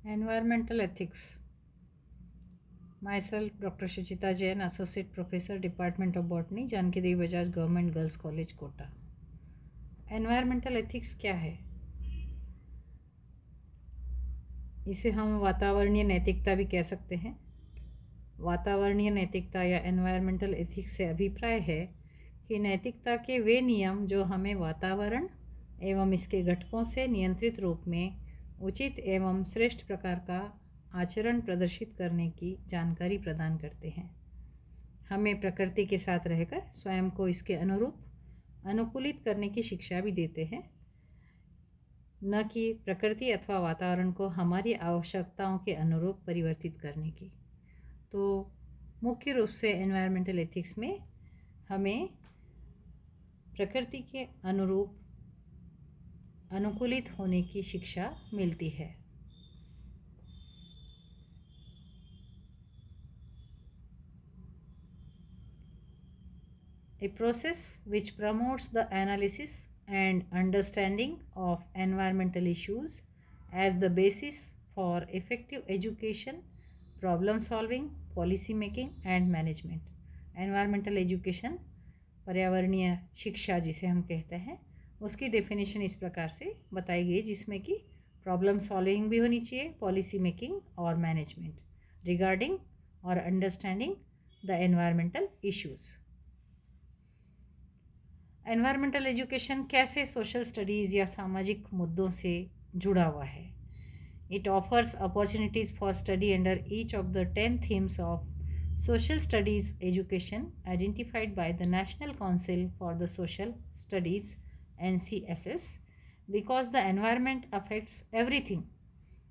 Environmental ethics. Myself, Dr. Shuchita Jain, Associate Professor, Department of Botany, Janki Devi Bajaj government girls college Kota. Environmental ethics क्या है? इसे हम वातावरणीय नैतिकता भी कह सकते हैं। वातावरणीय नैतिकता या एनवायरमेंटल एथिक्स से अभिप्राय है कि नैतिकता के वे नियम जो हमें वातावरण एवं इसके घटकों से नियंत्रित रूप में उचित एवं श्रेष्ठ प्रकार का आचरण प्रदर्शित करने की जानकारी प्रदान करते हैं। हमें प्रकृति के साथ रहकर स्वयं को इसके अनुरूप अनुकूलित करने की शिक्षा भी देते हैं, न कि प्रकृति अथवा वातावरण को हमारी आवश्यकताओं के अनुरूप परिवर्तित करने की। तो मुख्य रूप से एनवायरमेंटल एथिक्स में हमें प्रकृति के अनुरूप अनुकूलित होने की शिक्षा मिलती है। A process which promotes the analysis and understanding of environmental issues as the basis for effective education, problem solving, policy making and management. Environmental education, पर्यावरणीय शिक्षा जिसे हम कहते हैं, उसकी डेफिनेशन इस प्रकार से बताई गई जिसमें कि प्रॉब्लम सॉल्विंग भी होनी चाहिए, पॉलिसी मेकिंग और मैनेजमेंट रिगार्डिंग और understanding the environmental issues. Environmental education कैसे सोशल स्टडीज़ या सामाजिक मुद्दों से जुड़ा हुआ है? It offers opportunities for study under each of the 10 themes of social studies education identified by the national council for the social studies NCSS because the environment affects everything.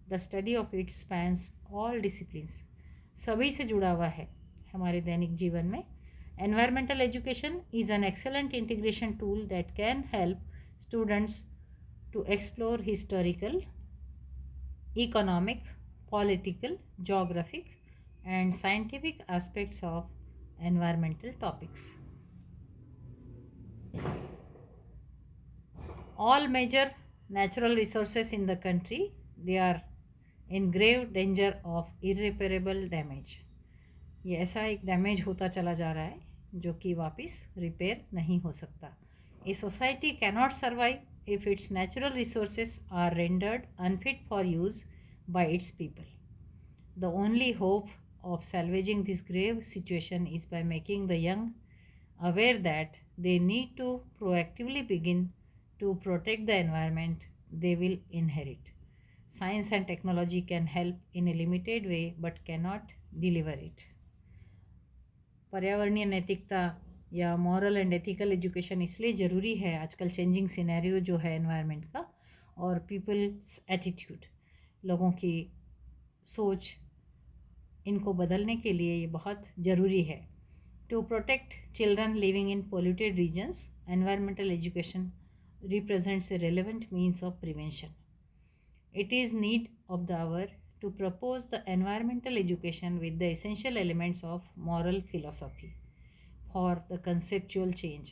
The study of it spans all disciplines. सभी से जुड़ा हुआ है हमारे दैनिक जीवन में। Environmental education is an excellent integration tool that can help students to explore historical, economic, political, geographic, and scientific aspects of environmental topics. All major natural resources in the country, they are in grave danger of irreparable damage. ये ऐसा एक damage होता चला जा रहा है जो कि वापस रिपेयर नहीं हो सकता। A society cannot survive if its natural resources are rendered unfit for use by its people. The only hope of salvaging this grave situation is by making the young aware that they need to proactively begin to protect the environment they will inherit. Science and technology can help in a limited way but cannot deliver it. पर्यावरणीय नैतिकता या moral and ethical education इसलिए ज़रूरी है आजकल changing scenario जो है environment का और पीपल्स एटीट्यूड, लोगों की सोच, इनको बदलने के लिए ये बहुत ज़रूरी है। To protect children living in polluted regions, environmental education represents a relevant means of prevention. It is need of the hour to propose the environmental education with the essential elements of moral philosophy for the conceptual change.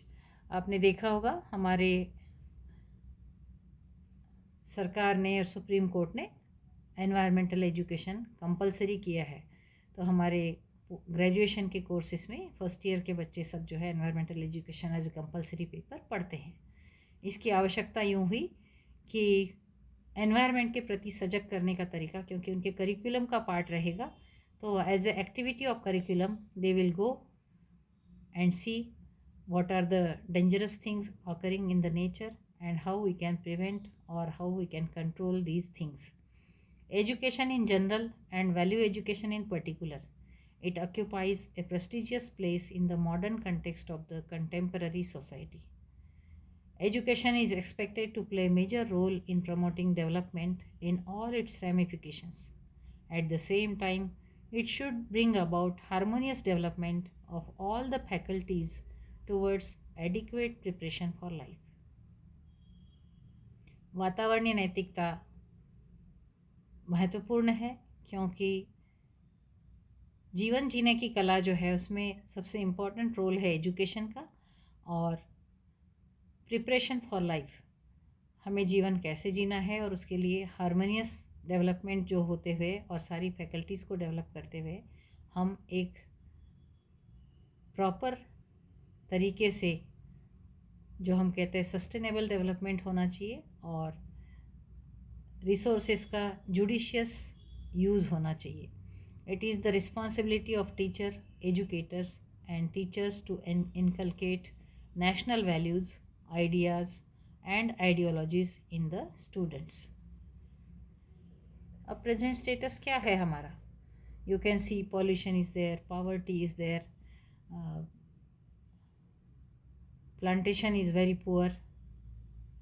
आपने देखा होगा हमारे सरकार ने और supreme court ने environmental education compulsory किया है, तो हमारे ग्रेजुएशन के कोर्सेज में फर्स्ट ईयर के बच्चे सब जो है environmental education as a compulsory paper पढ़ते हैं। इसकी आवश्यकता यूँ हुई कि एनवायरनमेंट के प्रति सजग करने का तरीका, क्योंकि उनके करिकुलम का पार्ट रहेगा, तो as a activity of curriculum they will go and see what are the dangerous things occurring in the nature and how we can prevent or how we can control these things. Education in general and value education in particular, it occupies a prestigious place in the modern context of the contemporary society. Education is expected to play a major role in promoting development in all its ramifications. At the same time, it should bring about harmonious development of all the faculties towards adequate preparation for life. वातावरणीय नैतिकता महत्वपूर्ण है क्योंकि जीवन जीने की कला जो है उसमें सबसे इम्पोर्टेंट रोल है एजुकेशन का, और प्रिपरेशन फॉर लाइफ, हमें जीवन कैसे जीना है और उसके लिए हारमोनियस डेवलपमेंट जो होते हुए और सारी फैकल्टीज़ को डेवलप करते हुए हम एक प्रॉपर तरीके से, जो हम कहते हैं सस्टेनेबल डेवलपमेंट होना चाहिए और रिसोर्सेज का जुडिशियस यूज़ होना चाहिए. It is the responsibility of teacher, educators and teachers to inculcate national values, ideas and ideologies in the students. अब present status क्या है हमारा? You can see pollution is there, poverty is there, plantation is very poor,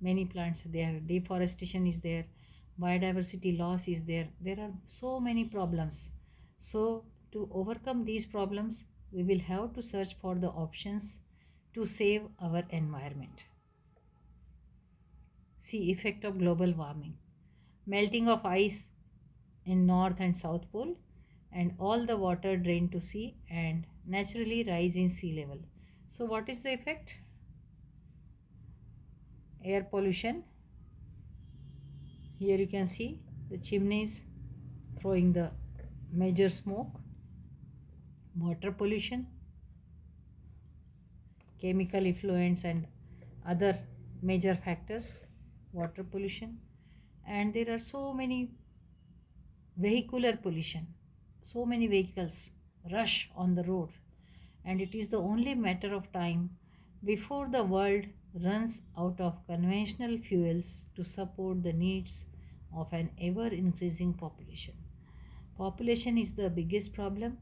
many plants are there, deforestation is there, biodiversity loss is there. There are so many problems. So to overcome these problems, we will have to search for the options to save our environment. See effect of global warming, melting of ice in north and south pole, and all the water drained to sea and naturally rise in sea level. So what is the effect? Air pollution. Here you can see the chimneys throwing the major smoke. Water pollution, chemical effluents and other major factors, water pollution. And there are so many vehicular pollution, so many vehicles rush on the road, and it is the only matter of time before the world runs out of conventional fuels to support the needs of an ever increasing population. Population is the biggest problem.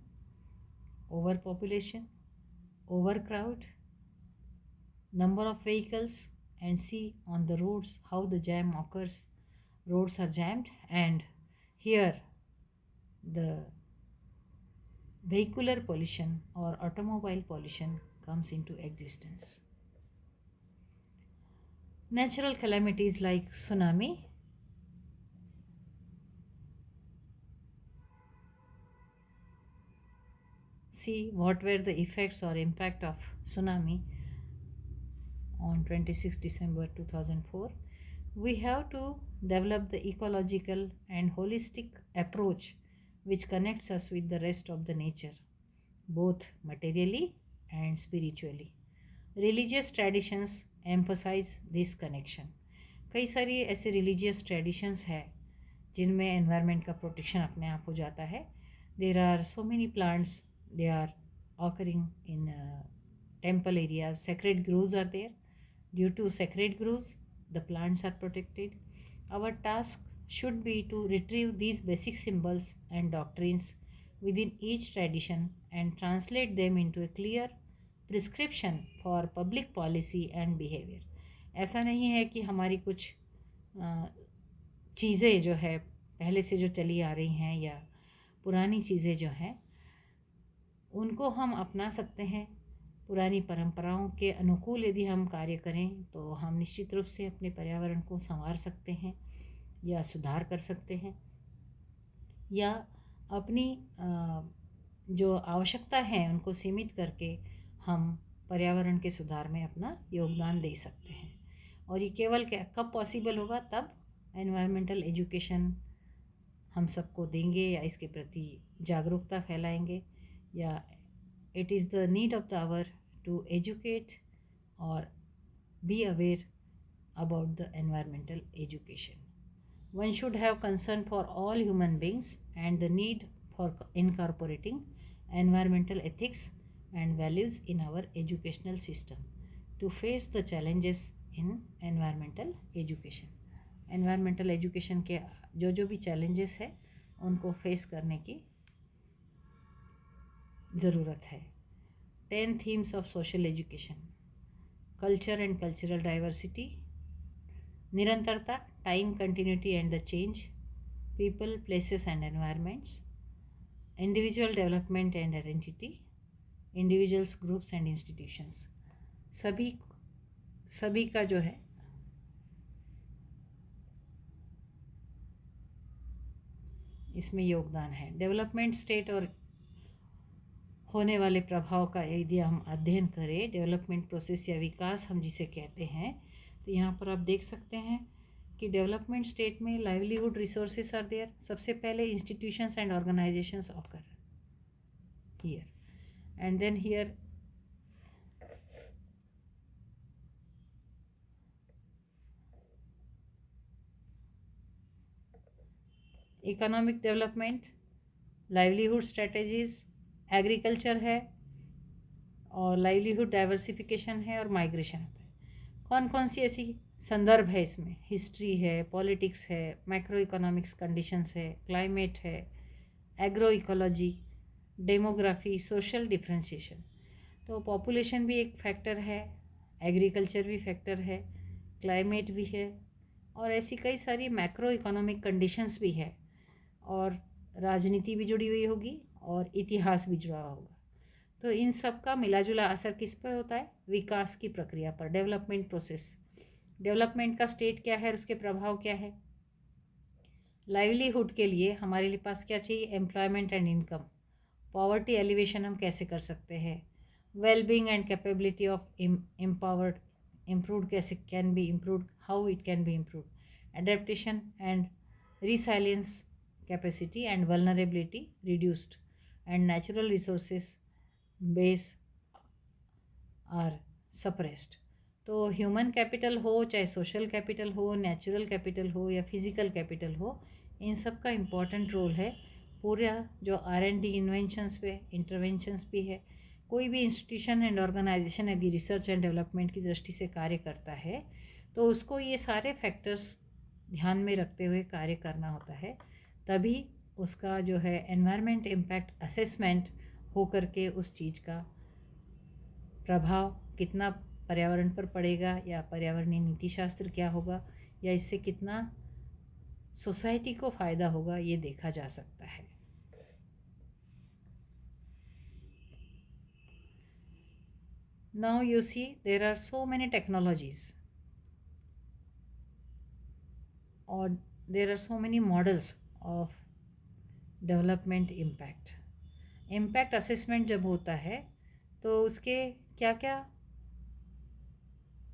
Overpopulation, overcrowd, number of vehicles, and see on the roads how the jam occurs. Roads are jammed, and here the vehicular pollution or automobile pollution comes into existence. Natural calamities like tsunami, see what were the effects or impact of tsunami on 26 December 2004. We have to develop the ecological and holistic approach which connects us with the rest of the nature, both materially and spiritually. Religious traditions emphasize this connection. कई सारी ऐसे religious traditions है जिनमें environment का protection अपने आप हो जाता है. There are so many plants, they are occurring in temple areas. Sacred groves are there. Due to sacred groves, the plants are protected. Our task should be to retrieve these basic symbols and doctrines within each tradition and translate them into a clear prescription for public policy and behavior. ऐसा नहीं है कि हमारी कुछ चीज़ें जो है पहले से जो चली आ रही हैं या पुरानी चीज़ें जो हैं उनको हम अपना सकते हैं. पुरानी परंपराओं के अनुकूल यदि हम कार्य करें तो हम निश्चित रूप से अपने पर्यावरण को संवार सकते हैं या सुधार कर सकते हैं, या अपनी जो आवश्यकता है उनको सीमित करके हम पर्यावरण के सुधार में अपना योगदान दे सकते हैं. और ये केवल कब पॉसिबल होगा? तब एनवायरमेंटल एजुकेशन हम सबको देंगे या इसके प्रति जागरूकता फैलाएंगे, या it is the need of the hour to educate or be aware about the environmental education. One should have concern for all human beings and the need for incorporating environmental ethics and values in our educational system to face the challenges in environmental education. Environmental education के जो भी challenges है उनको face करने की ज़रूरत है. 10 themes of social education: culture and cultural diversity, निरंतरता, time continuity and the change, people, places and environments, individual development and identity, individuals, groups and institutions. सभी का जो है इसमें योगदान है. डेवलपमेंट स्टेट और होने वाले प्रभाव का यदि हम अध्ययन करें, डेवलपमेंट प्रोसेस या विकास हम जिसे कहते हैं, तो यहाँ पर आप देख सकते हैं कि डेवलपमेंट स्टेट में लाइवलीहुड रिसोर्सेस आर देयर. सबसे पहले institutions and organisations occur here, and then here economic development, livelihood strategies, agriculture है और लाइवलीहुड डाइवर्सिफिकेशन है और माइग्रेशन है. कौन कौन सी ऐसी संदर्भ है इसमें? हिस्ट्री है, पॉलिटिक्स है, मैक्रो इकोनॉमिक्स कंडीशंस है, क्लाइमेट है, agro ecology, demography, social differentiation. तो पॉपुलेशन भी एक फैक्टर है, एग्रीकल्चर भी फैक्टर है, क्लाइमेट भी है और ऐसी कई सारी मैक्रो इकोनॉमिक कंडीशंस भी है और राजनीति भी जुड़ी हुई होगी और इतिहास भी जुड़ा होगा. तो इन सब का मिला जुला असर किस पर होता है? विकास की प्रक्रिया पर, डेवलपमेंट प्रोसेस. डेवलपमेंट का स्टेट क्या है और उसके प्रभाव क्या है? लाइवलीहुड के लिए हमारे पास क्या चाहिए? Employment and income. Poverty alleviation हम कैसे कर सकते हैं? Wellbeing and capability of empowered improve कैसे can be improve, how it can be improve. Adaptation and resilience capacity and vulnerability reduced and natural resources base are suppressed. तो human capital हो, चाहे social capital हो, natural capital हो या physical capital हो, इन सब का इम्पॉर्टेंट रोल है. पूरा जो R&D इन्वेंशंस पे इंटरवेंशंस भी है. कोई भी इंस्टीट्यूशन एंड ऑर्गेनाइजेशन यदि रिसर्च एंड डेवलपमेंट की दृष्टि से कार्य करता है तो उसको ये सारे फैक्टर्स ध्यान में रखते हुए कार्य करना होता है. तभी उसका जो है एनवायरनमेंट इम्पैक्ट असेसमेंट हो करके उस चीज़ का प्रभाव कितना पर्यावरण पर पड़ेगा या पर्यावरणीय नीति शास्त्र क्या होगा या इससे कितना सोसाइटी को फ़ायदा होगा ये देखा जा सकता है. Now you see there are so many technologies or there are so many models of development impact. Impact assessment जब होता है तो उसके क्या क्या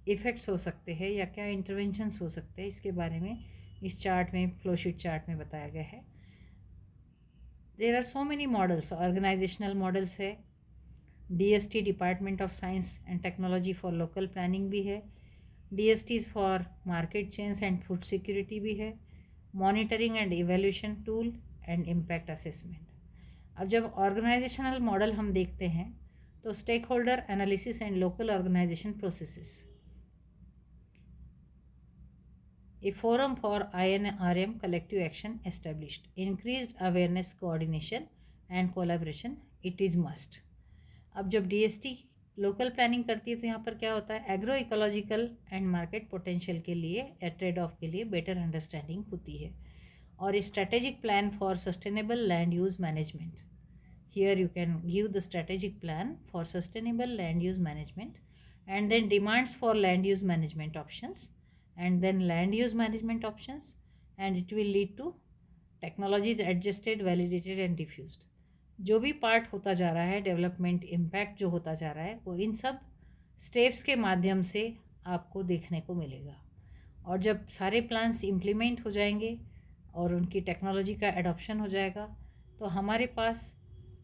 इफ़ेक्ट्स हो सकते हैं या क्या इंटरवेंशंस हो सकते हैं इसके बारे में इस चार्ट में, फ्लोशीट चार्ट में बताया गया है. There are so many models. Organisational models है, DST department of science and technology for local planning भी है, DSTs for market change and food security भी है, monitoring and evaluation tool and impact assessment. अब जब ऑर्गेनाइजेशनल मॉडल हम देखते हैं तो stakeholder analysis and local organisation processes. A forum for INRM collective action established. Increased awareness, coordination and collaboration. It is must. अब जब DST local planning करती है तो यहाँ पर क्या होता है? Agro ecological and market potential के लिए या ट्रेड ऑफ के लिए बेटर अंडरस्टैंडिंग होती है. और strategic plan for sustainable land use management. Here you can give the strategic plan for sustainable land use management and then demands for land use management options and then land use management options, and it will lead to technologies adjusted, validated and diffused. जो भी part होता जा रहा है development impact जो होता जा रहा है वो इन सब स्टेप्स के माध्यम से आपको देखने को मिलेगा. और जब सारे प्लान्स इम्प्लीमेंट हो जाएंगे और उनकी टेक्नोलॉजी का एडॉप्शन हो जाएगा तो हमारे पास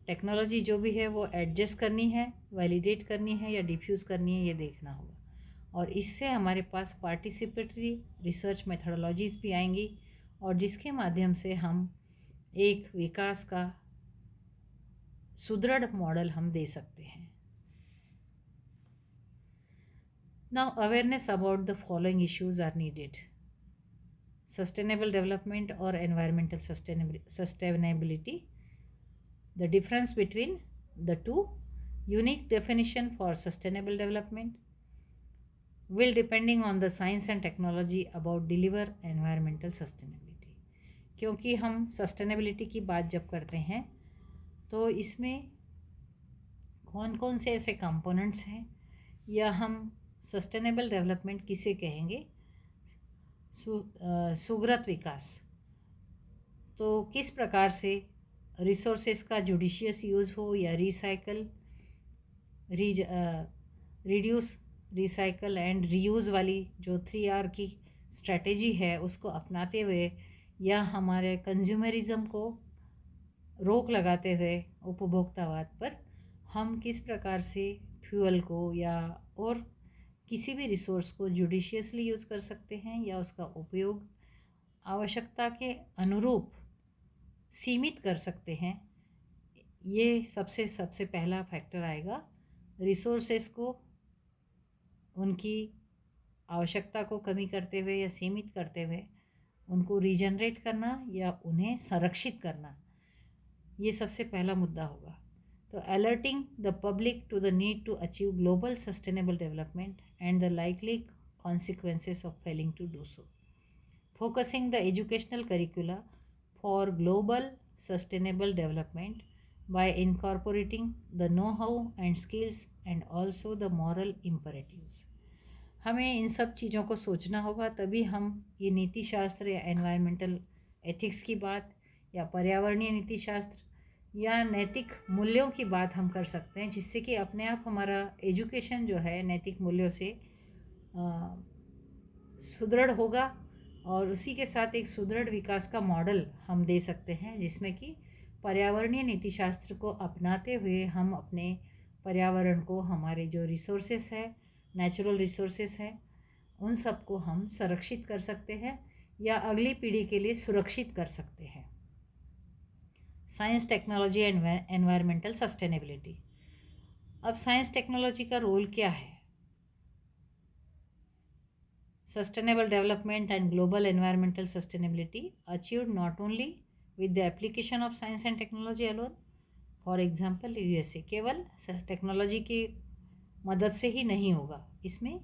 टेक्नोलॉजी जो भी है वो एडजस्ट करनी है, वैलिडेट करनी है या डिफ्यूज़ करनी है, ये देखना होगा. और इससे हमारे पास पार्टिसिपेटरी रिसर्च मेथडोलॉजीज़ भी आएंगी और जिसके माध्यम से हम एक विकास का सुदृढ़ मॉडल हम दे सकते हैं. Now awareness about the following issues are needed. Sustainable development और environmental sustainability, the difference between the two, unique definition for sustainable development, will depending on the science and technology about deliver environmental sustainability. क्योंकि हम sustainability की बात जब करते हैं तो इसमें कौन कौन से ऐसे कंपोनेंट्स हैं या हम सस्टेनेबल डेवलपमेंट किसे कहेंगे? सुग्रत विकास. तो किस प्रकार से रिसोर्सेज का जुडिशियस यूज़ हो या recycle, reduce, recycle and reuse वाली जो 3R की स्ट्रैटेजी है उसको अपनाते हुए या हमारे कंज्यूमरिज्म को रोक लगाते हुए उपभोक्तावाद पर हम किस प्रकार से फ्यूल को या और किसी भी रिसोर्स को जुडिशियसली यूज़ कर सकते हैं या उसका उपयोग आवश्यकता के अनुरूप सीमित कर सकते हैं। ये सबसे पहला फैक्टर आएगा। रिसोर्सेस को उनकी आवश्यकता को कमी करते हुए या सीमित करते हुए उनको रीजनरेट करना या उन्हें संरक्षित करना, ये सबसे पहला मुद्दा होगा। तो alerting the public to the need to achieve global sustainable development and the likely consequences of failing to do so. Focusing the educational curricula for global sustainable development by incorporating the know-how and skills and also the moral imperatives. हमें इन सब चीज़ों को सोचना होगा, तभी हम ये नीति शास्त्र या एनवायरमेंटल एथिक्स की बात या पर्यावरणीय नीति शास्त्र या नैतिक मूल्यों की बात हम कर सकते हैं, जिससे कि अपने आप हमारा एजुकेशन जो है नैतिक मूल्यों से सुदृढ़ होगा और उसी के साथ एक सुदृढ़ विकास का मॉडल हम दे सकते हैं, जिसमें कि पर्यावरणीय नीति शास्त्र को अपनाते हुए हम अपने पर्यावरण को, हमारे जो रिसोर्सेस है, नेचुरल रिसोर्सेस है, उन सब को हम संरक्षित कर सकते हैं या अगली पीढ़ी के लिए सुरक्षित कर सकते हैं। Science, technology and environmental sustainability. अब साइंस टेक्नोलॉजी का रोल क्या है? Sustainable development and global environmental sustainability achieved not only with the application of science and technology alone. For example, USA केवल टेक्नोलॉजी की मदद से ही नहीं होगा, इसमें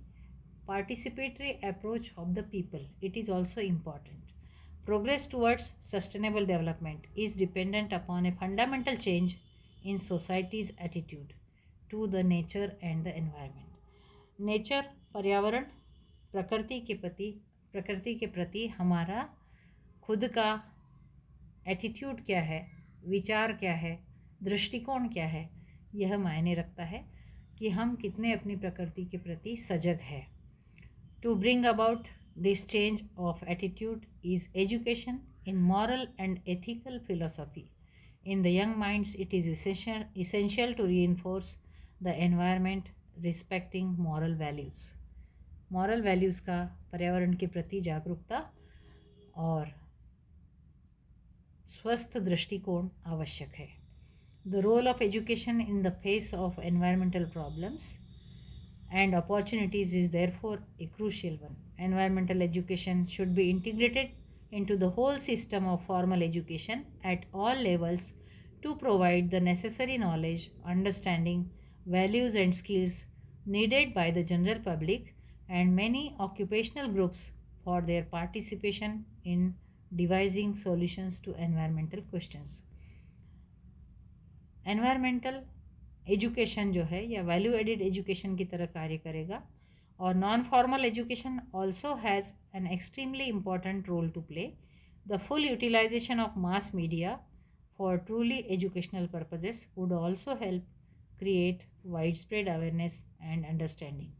participatory approach of the people, it is also important. Progress towards sustainable development is dependent upon a fundamental change in society's attitude to the nature and the environment. Nature, पर्यावरण, प्रकृति के प्रति हमारा खुद का एटीट्यूड क्या है, विचार क्या है, दृष्टिकोण क्या है, यह मायने रखता है कि हम कितने अपनी प्रकृति के प्रति सजग है। To bring about this change of attitude is education in moral and ethical philosophy in the young minds. It is essential to reinforce the environment respecting moral values. Moral values का पर्यावरण के प्रति जागरूकता और स्वस्थ दृष्टिकोण आवश्यक है। The role of education in the face of environmental problems and opportunities is therefore a crucial one. Environmental education should be integrated into the whole system of formal education at all levels to provide the necessary knowledge, understanding, values and skills needed by the general public and many occupational groups for their participation in devising solutions to environmental questions. Environmental education जो है या value added education की तरह कार्य करेगा और non formal education also has an extremely important role to play. The full utilisation of mass media for truly educational purposes would also help create widespread awareness and understanding.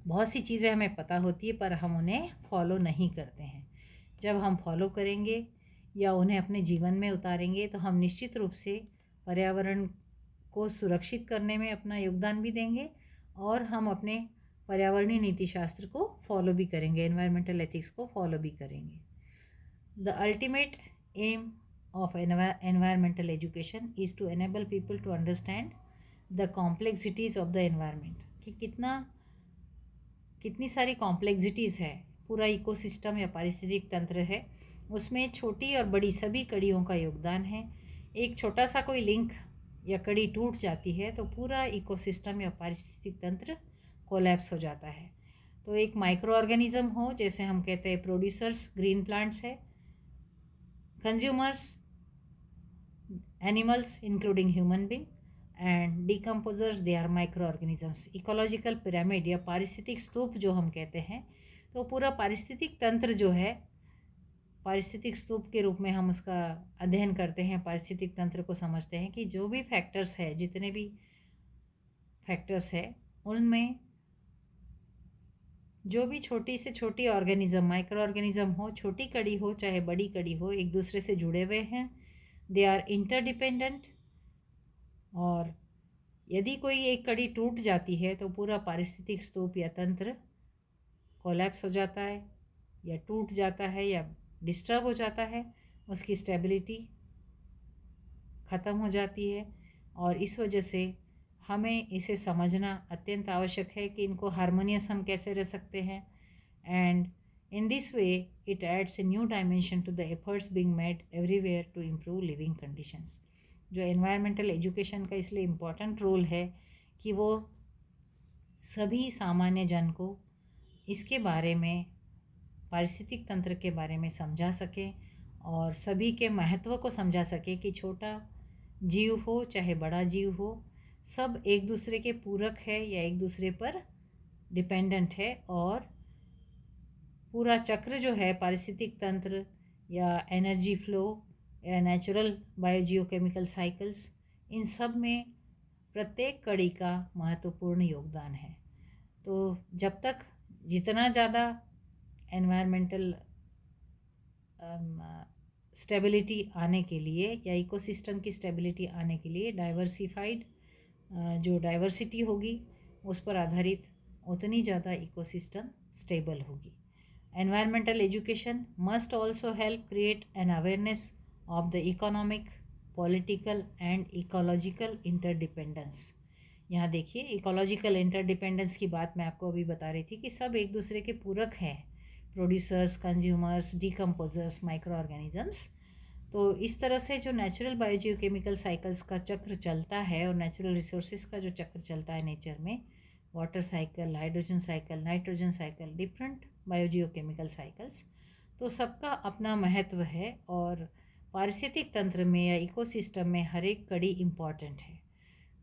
बहुत सी चीज़ें हमें पता होती है पर हम उन्हें फॉलो नहीं करते हैं। जब हम फॉलो करेंगे या उन्हें अपने जीवन में उतारेंगे तो हम निश्चित रूप से पर्यावरण को सुरक्षित करने में अपना योगदान भी देंगे और हम अपने पर्यावरणीय नीति शास्त्र को फॉलो भी करेंगे, एनवायरमेंटल एथिक्स को फॉलो भी करेंगे। The ultimate aim of environmental education is to enable people to understand the complexities of the environment, कि कितनी सारी कॉम्प्लेक्सिटीज़ है, पूरा इकोसिस्टम या पारिस्थितिक तंत्र है, उसमें छोटी और बड़ी सभी कड़ियों का योगदान है। एक छोटा सा कोई लिंक या कड़ी टूट जाती है तो पूरा इकोसिस्टम या पारिस्थितिक तंत्र कोलैप्स हो जाता है। तो एक माइक्रो ऑर्गेनिज्म हो, जैसे हम कहते हैं प्रोड्यूसर्स ग्रीन प्लांट्स है, consumers animals including human being and decomposers they are microorganisms. Ecological pyramid या पारिस्थितिक स्तूप जो हम कहते हैं, तो पूरा पारिस्थितिक तंत्र जो है, पारिस्थितिक स्तूप के रूप में हम उसका अध्ययन करते हैं, पारिस्थितिक तंत्र को समझते हैं कि जो भी फैक्टर्स है, जितने भी फैक्टर्स है, उनमें जो भी छोटी से छोटी ऑर्गेनिज्म, माइक्रो ऑर्गेनिज्म हो, छोटी कड़ी हो चाहे बड़ी कड़ी हो, एक दूसरे से जुड़े हुए हैं। They are interdependent. और यदि कोई एक कड़ी टूट जाती है तो पूरा पारिस्थितिक स्तूप या तंत्र कोलैप्स हो जाता है, या टूट जाता है, या डिस्टर्ब हो जाता है, उसकी स्टेबिलिटी ख़त्म हो जाती है। और इस वजह से हमें इसे समझना अत्यंत आवश्यक है कि इनको हारमोनियस हम कैसे रह सकते हैं। And in this way it adds a new dimension to the efforts being made everywhere to improve living conditions. जो एनवायरमेंटल एजुकेशन का इसलिए इम्पॉर्टेंट रोल है कि वो सभी सामान्य जन को इसके बारे में, पारिस्थितिक तंत्र के बारे में समझा सके, और सभी के महत्व को समझा सके कि छोटा जीव हो चाहे बड़ा जीव हो, सब एक दूसरे के पूरक है या एक दूसरे पर डिपेंडेंट है। और पूरा चक्र जो है, पारिस्थितिक तंत्र या एनर्जी फ्लो या नेचुरल बायोजियोकेमिकल साइकिल्स, इन सब में प्रत्येक कड़ी का महत्वपूर्ण योगदान है। तो जब तक जितना ज़्यादा एनवायरमेंटल स्टेबिलिटी आने के लिए या इकोसिस्टम की स्टेबिलिटी आने के लिए डाइवर्सिफाइड जो डाइवर्सिटी होगी उस पर आधारित उतनी ज़्यादा इकोसिस्टम स्टेबल होगी। Environmental education must also help create an awareness of the economic, political and ecological interdependence. यहाँ देखिए, इकोलॉजिकल इंटरडिपेंडेंस की बात मैं आपको अभी बता रही थी कि सब एक दूसरे के पूरक हैं, producers, consumers, decomposers, micro organisms. तो इस तरह से जो नेचुरल बायोजियोकेमिकल साइकिल्स का चक्र चलता है और नेचुरल रिसोर्सेज का जो चक्र चलता है नेचर में, water cycle, hydrogen cycle, nitrogen cycle, different biogeochemical cycles, तो सबका अपना महत्व है। और पारिस्थितिक तंत्र में या इकोसिस्टम में हर एक कड़ी इम्पॉर्टेंट है।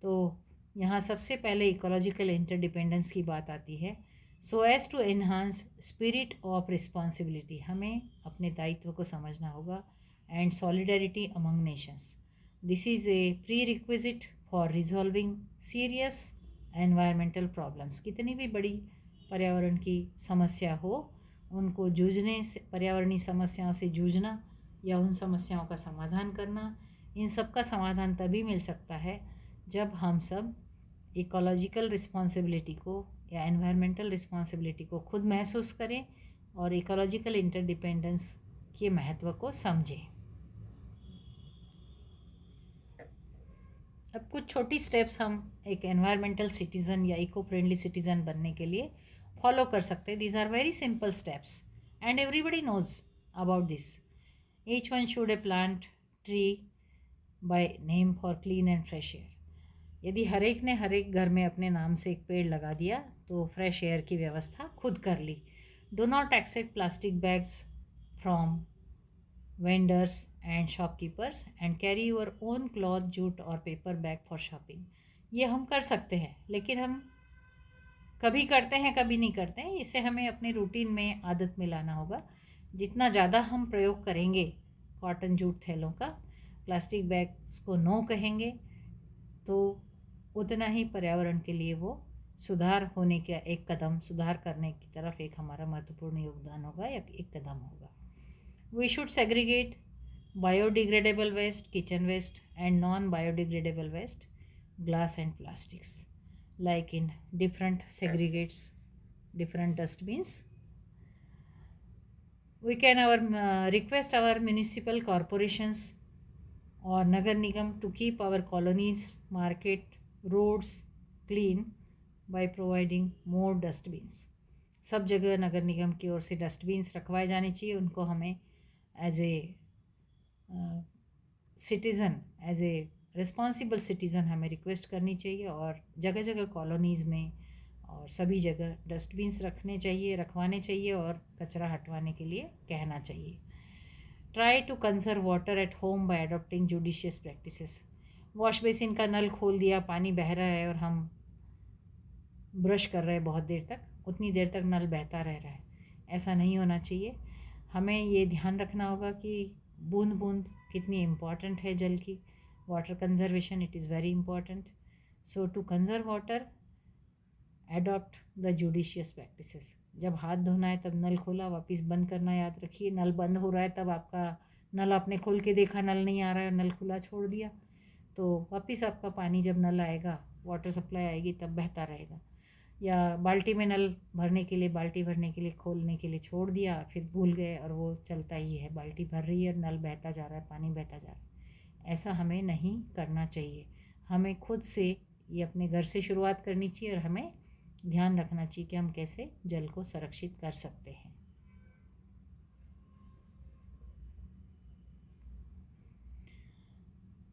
तो यहाँ सबसे पहले इकोलॉजिकल इंटरडिपेंडेंस की बात आती है। So as to enhance spirit of responsibility, हमें अपने दायित्व को समझना होगा, and solidarity among nations. This is a prerequisite for resolving serious environmental problems. कितनी भी बड़ी पर्यावरण की समस्या हो, उनको जूझने से, पर्यावरणीय समस्याओं से जूझना या उन समस्याओं का समाधान करना, इन सब का समाधान तभी मिल सकता है जब हम सब इकोलॉजिकल रिस्पॉन्सिबिलिटी को या एनवायरमेंटल रिस्पॉन्सिबिलिटी को खुद महसूस करें और इकोलॉजिकल इंटरडिपेंडेंस के महत्व को समझें। अब कुछ छोटी स्टेप्स हम एक एनवायरमेंटल सिटीज़न या इको फ्रेंडली सिटीज़न बनने के लिए फॉलो कर सकते हैं। These are very simple steps and everybody knows about this. Each one should a plant tree by name for clean and fresh air. यदि हर एक ने हर एक घर में अपने नाम से एक पेड़ लगा दिया तो फ्रेश एयर की व्यवस्था खुद कर ली। Do not accept plastic bags from vendors and shopkeepers and carry your own cloth, jute और पेपर बैग फॉर शॉपिंग। ये हम कर सकते हैं, लेकिन हम कभी करते हैं कभी नहीं करते हैं। इसे हमें अपने रूटीन में आदत में लाना होगा। जितना ज़्यादा हम प्रयोग करेंगे कॉटन जूट थैलों का, प्लास्टिक बैग्स को नो कहेंगे, तो उतना ही पर्यावरण के लिए वो सुधार होने का एक कदम, सुधार करने की तरफ एक हमारा महत्वपूर्ण योगदान होगा या एक कदम होगा। We should segregate biodegradable waste, kitchen waste and non biodegradable waste, glass and plastics, like in different segregates, different dustbins. We can request our municipal corporations or nagar nigam to keep our colonies, market, roads clean by providing more dustbins. सब जगह नगर निगम की ओर से dustbins रखवाए जाने चाहिए। उनको हमें as a citizen, as a responsible citizen हमें request करनी चाहिए, और जगह जगह कॉलोनीज़ में और सभी जगह डस्टबिन्स रखवाने चाहिए और कचरा हटवाने के लिए कहना चाहिए। Try to conserve water at home by adopting judicious practices. Wash basin का नल खोल दिया, पानी बह रहा है और हम ब्रश कर रहे हैं बहुत देर तक, उतनी देर तक नल बहता रह रहा है, ऐसा नहीं होना चाहिए। हमें ये ध्यान रखना होगा कि बूंद बूंद कितनी इम्पॉर्टेंट है जल की। Water conservation, it is very important. So to conserve water, adopt the judicious practices. जब हाथ धोना है तब नल खोला, वापस बंद करना याद रखिए। नल बंद हो रहा है तब आपका नल आपने खोल के देखा नल नहीं आ रहा है, नल खुला छोड़ दिया, तो वापस आपका पानी जब नल आएगा, वाटर सप्लाई आएगी, तब बहता रहेगा। या बाल्टी में नल भरने के लिए, बाल्टी भरने के लिए खोलने के लिए छोड़ दिया, फिर भूल गए और वो चलता ही है, बाल्टी भर रही है, नल बहता जा रहा है, पानी बहता जा रहा है। ऐसा हमें नहीं करना चाहिए। हमें खुद से ये अपने घर से शुरुआत करनी चाहिए और हमें ध्यान रखना चाहिए कि हम कैसे जल को संरक्षित कर सकते हैं।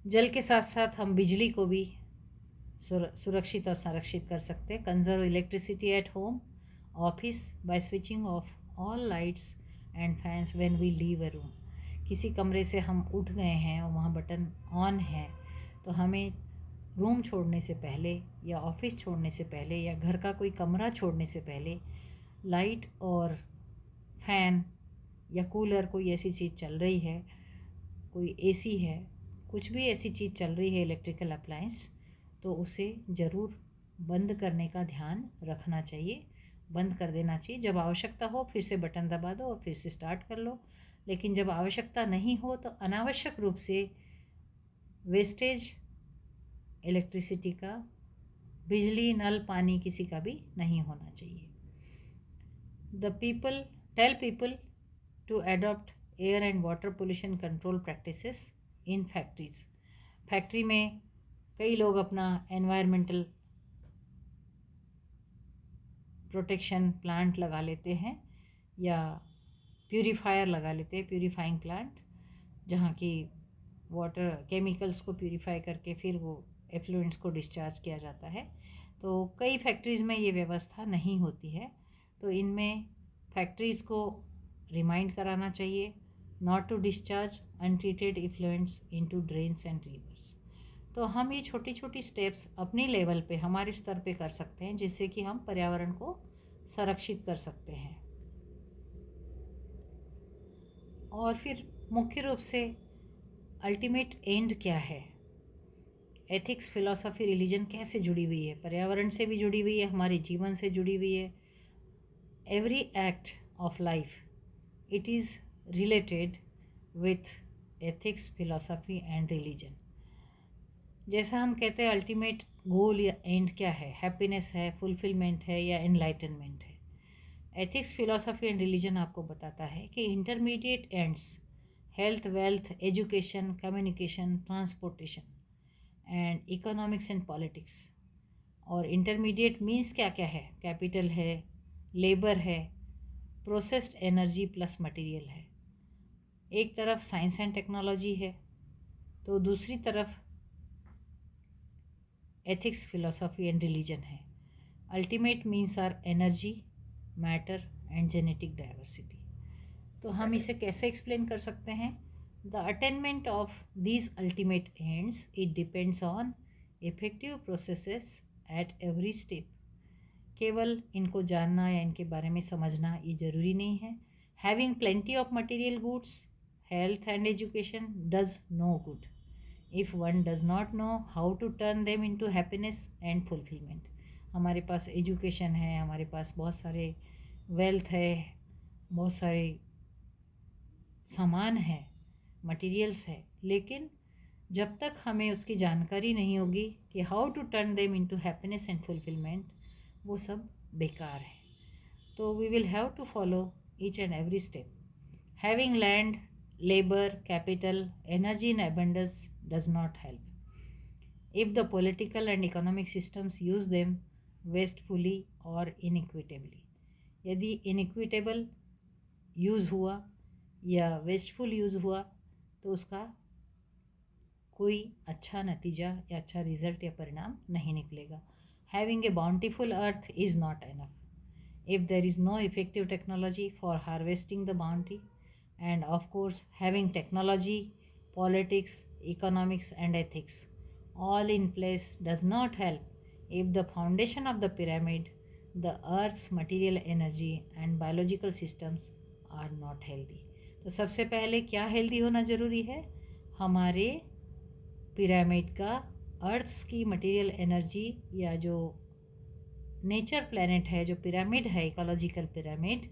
जल के साथ साथ हम बिजली को भी सुरक्षित और संरक्षित कर सकते हैं। Conserve electricity at home, office by switching off all lights and fans when we leave a room. किसी कमरे से हम उठ गए हैं और वहाँ बटन ऑन है, तो हमें रूम छोड़ने से पहले या ऑफिस छोड़ने से पहले या घर का कोई कमरा छोड़ने से पहले लाइट और फैन या कूलर, कोई ऐसी चीज़ चल रही है, कोई एसी है, कुछ भी ऐसी चीज़ चल रही है इलेक्ट्रिकल अप्लायंस, तो उसे ज़रूर बंद करने का ध्यान रखना चाहिए, बंद कर देना चाहिए। जब आवश्यकता हो फिर से बटन दबा दो और फिर से स्टार्ट कर लो, लेकिन जब आवश्यकता नहीं हो तो अनावश्यक रूप से वेस्टेज इलेक्ट्रिसिटी का, बिजली, नल, पानी किसी का भी नहीं होना चाहिए। The people tell people to adopt air and water pollution control practices in factories. Factory में कई लोग अपना एनवायरमेंटल प्रोटेक्शन प्लांट लगा लेते हैं या प्यूरीफायर लगा लेते हैं, प्यूरीफाइंग प्लांट, जहाँ की वाटर केमिकल्स को प्यूरीफाई करके फिर वो एफ्लुएंट्स को डिस्चार्ज किया जाता है। तो कई फैक्ट्रीज़ में ये व्यवस्था नहीं होती है, तो इनमें फैक्ट्रीज़ को रिमाइंड कराना चाहिए not to discharge untreated effluents into drains and rivers. तो हम ये छोटी छोटी स्टेप्स अपनी लेवल पे, हमारे स्तर पे कर सकते हैं, जिससे कि हम पर्यावरण को संरक्षित कर सकते हैं। और फिर मुख्य रूप से अल्टीमेट एंड क्या है, एथिक्स, फिलॉसफी, रिलीजन कैसे जुड़ी हुई है, पर्यावरण से भी जुड़ी हुई है, हमारे जीवन से जुड़ी हुई है। Every act of life it is related with ethics, philosophy and religion. जैसा हम कहते हैं अल्टीमेट गोल या एंड क्या है, हैप्पीनेस है, फुलफिलमेंट है या एनलाइटनमेंट है। एथिक्स, फिलॉसफी एंड रिलीजन आपको बताता है कि intermediate ends health, wealth, education, communication, transportation and economics and politics. और इंटरमीडिएट मीन्स क्या क्या है, कैपिटल है, लेबर है, प्रोसेस्ड एनर्जी प्लस मटेरियल है। एक तरफ साइंस एंड टेक्नोलॉजी है, तो दूसरी तरफ एथिक्स, फिलॉसफी एंड रिलीजन है। Ultimate means are energy, matter and genetic diversity. तो हम इसे कैसे एक्सप्लेन कर सकते हैं, the attainment of these ultimate ends it depends on effective processes at every step. केवल इनको जानना या इनके बारे में समझना ये ज़रूरी नहीं है। Having plenty of material goods, health and education does no good if one does not know how to turn them into happiness and fulfillment। हमारे पास एजुकेशन है, हमारे पास बहुत सारे वेल्थ है, बहुत सारे सामान है, मटेरियल्स है, लेकिन जब तक हमें उसकी जानकारी नहीं होगी कि how to turn them into happiness and fulfilment, वो सब बेकार है। तो we will have to follow each and every step. Having land, labor, capital, energy in abundance does not help if the political and economic systems use them wastefully or inequitably। यदि inequitable use हुआ या wasteful use हुआ तो उसका कोई अच्छा नतीजा या अच्छा रिजल्ट या परिणाम नहीं निकलेगा। Having a bountiful earth is not enough if there is no effective technology for harvesting the bounty, and of course having technology, politics, economics and ethics all in place does not help if the foundation of the pyramid, the earth's material energy and biological systems are not healthy। तो सबसे पहले क्या healthy होना ज़रूरी है, हमारे pyramid का, earth's की मटेरियल एनर्जी या जो नेचर प्लैनेट है, जो पिरामिड है, इकोलॉजिकल पिरामिड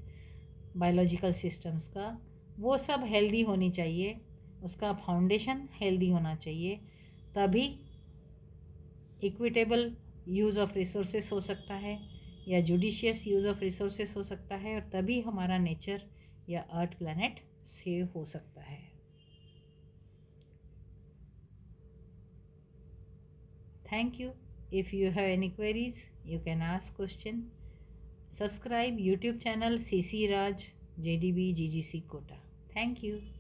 बायोलॉजिकल सिस्टम्स का, वो सब हेल्दी होनी चाहिए, उसका फाउंडेशन हेल्दी होना चाहिए, तभी इक्विटेबल यूज़ ऑफ रिसोर्सेस हो सकता है या जुडिशियस यूज़ ऑफ रिसोर्सेस हो सकता है, और तभी हमारा नेचर या अर्थ प्लैनेट सेव हो सकता है। Thank you. If you have any queries you can ask question. Subscribe YouTube channel CC Raj JDB GGC Kota। Thank you.